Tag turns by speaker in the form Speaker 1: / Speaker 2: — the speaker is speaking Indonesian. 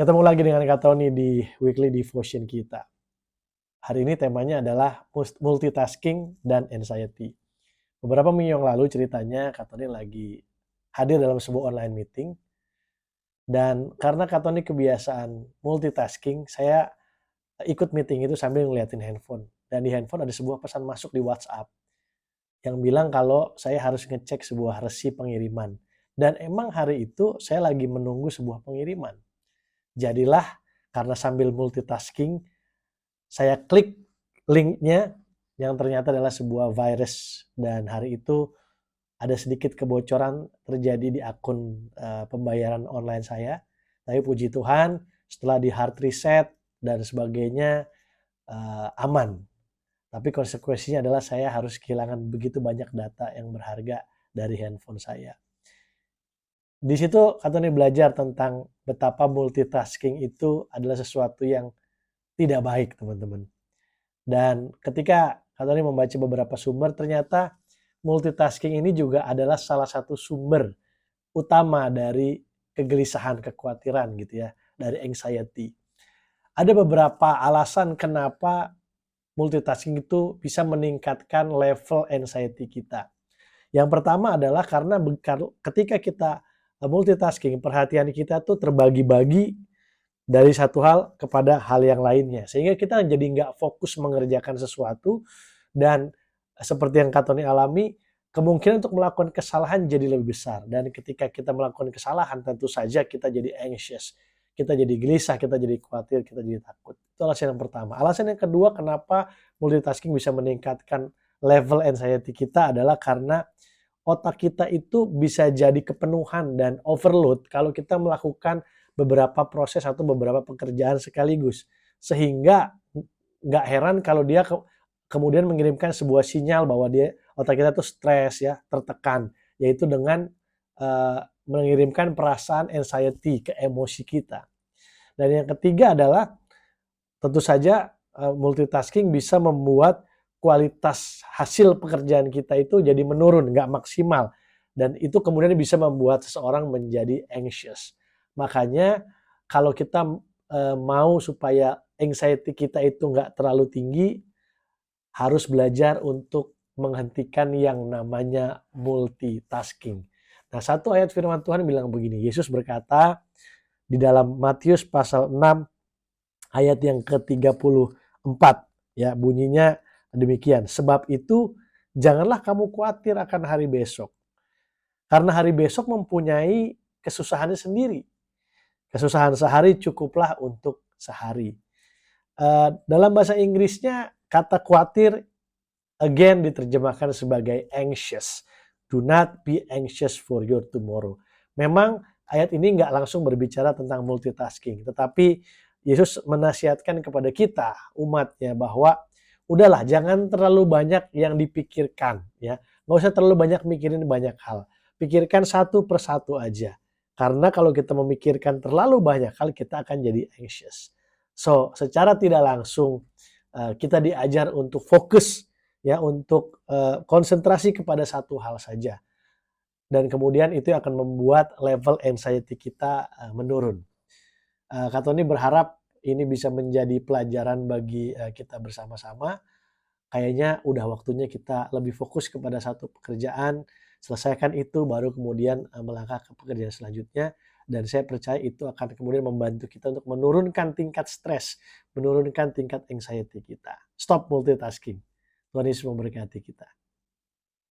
Speaker 1: Ketemu lagi dengan Kak Tony di weekly devotion kita. Hari ini temanya adalah multitasking dan anxiety. Beberapa minggu yang lalu ceritanya Kak Tony lagi hadir dalam sebuah online meeting. Dan karena Kak Tony kebiasaan multitasking, saya ikut meeting itu sambil ngeliatin handphone. Dan di handphone ada sebuah pesan masuk di WhatsApp yang bilang kalau saya harus ngecek sebuah resi pengiriman. Dan emang hari itu saya lagi menunggu sebuah pengiriman. Jadilah karena sambil multitasking, saya klik linknya yang ternyata adalah sebuah virus. Dan hari itu ada sedikit kebocoran terjadi di akun pembayaran online saya. Tapi puji Tuhan setelah di hard reset dan sebagainya aman. Tapi konsekuensinya adalah saya harus kehilangan begitu banyak data yang berharga dari handphone saya. Di situ Kak Tony belajar tentang betapa multitasking itu adalah sesuatu yang tidak baik, teman-teman. Dan ketika Kak Tony membaca beberapa sumber, ternyata multitasking ini juga adalah salah satu sumber utama dari kegelisahan, kekhawatiran gitu ya, dari anxiety. Ada beberapa alasan kenapa multitasking itu bisa meningkatkan level anxiety kita. Yang pertama adalah karena ketika kita multitasking, perhatian kita tuh terbagi-bagi dari satu hal kepada hal yang lainnya. Sehingga kita jadi nggak fokus mengerjakan sesuatu dan seperti yang Kak Tony alami, kemungkinan untuk melakukan kesalahan jadi lebih besar. Dan ketika kita melakukan kesalahan, tentu saja kita jadi anxious. Kita jadi gelisah, kita jadi khawatir, kita jadi takut. Itu alasan yang pertama. Alasan yang kedua kenapa multitasking bisa meningkatkan level anxiety kita adalah karena otak kita itu bisa jadi kepenuhan dan overload kalau kita melakukan beberapa proses atau beberapa pekerjaan sekaligus. Sehingga nggak heran kalau dia kemudian mengirimkan sebuah sinyal bahwa otak kita tuh stres ya, tertekan. Yaitu dengan mengirimkan perasaan anxiety ke emosi kita. Dan yang ketiga adalah tentu saja multitasking bisa membuat kualitas hasil pekerjaan kita itu jadi menurun, nggak maksimal. Dan itu kemudian bisa membuat seseorang menjadi anxious. Makanya kalau kita mau supaya anxiety kita itu nggak terlalu tinggi, harus belajar untuk menghentikan yang namanya multitasking. Nah, satu ayat firman Tuhan bilang begini, Yesus berkata di dalam Matius pasal 6 ayat yang ke-34 ya, bunyinya demikian. Sebab itu janganlah kamu khawatir akan hari besok. Karena hari besok mempunyai kesusahannya sendiri. Kesusahan sehari cukuplah untuk sehari. Dalam bahasa Inggrisnya kata khawatir again diterjemahkan sebagai anxious. Do not be anxious for your tomorrow. Memang ayat ini nggak langsung berbicara tentang multitasking. Tetapi Yesus menasihatkan kepada kita, umatnya, bahwa udahlah jangan terlalu banyak yang dipikirkan. Ya. Nggak usah terlalu banyak mikirin banyak hal. Pikirkan satu persatu aja. Karena kalau kita memikirkan terlalu banyak hal, kita akan jadi anxious. So, secara tidak langsung kita diajar untuk fokus, ya, untuk konsentrasi kepada satu hal saja. Dan kemudian itu akan membuat level anxiety kita menurun. Kak Tony berharap ini bisa menjadi pelajaran bagi kita bersama-sama. Kayaknya udah waktunya kita lebih fokus kepada satu pekerjaan, selesaikan itu, baru kemudian melangkah ke pekerjaan selanjutnya. Dan saya percaya itu akan kemudian membantu kita untuk menurunkan tingkat stres, menurunkan tingkat anxiety kita. Stop multitasking. Tuhan Yesus memberkati kita.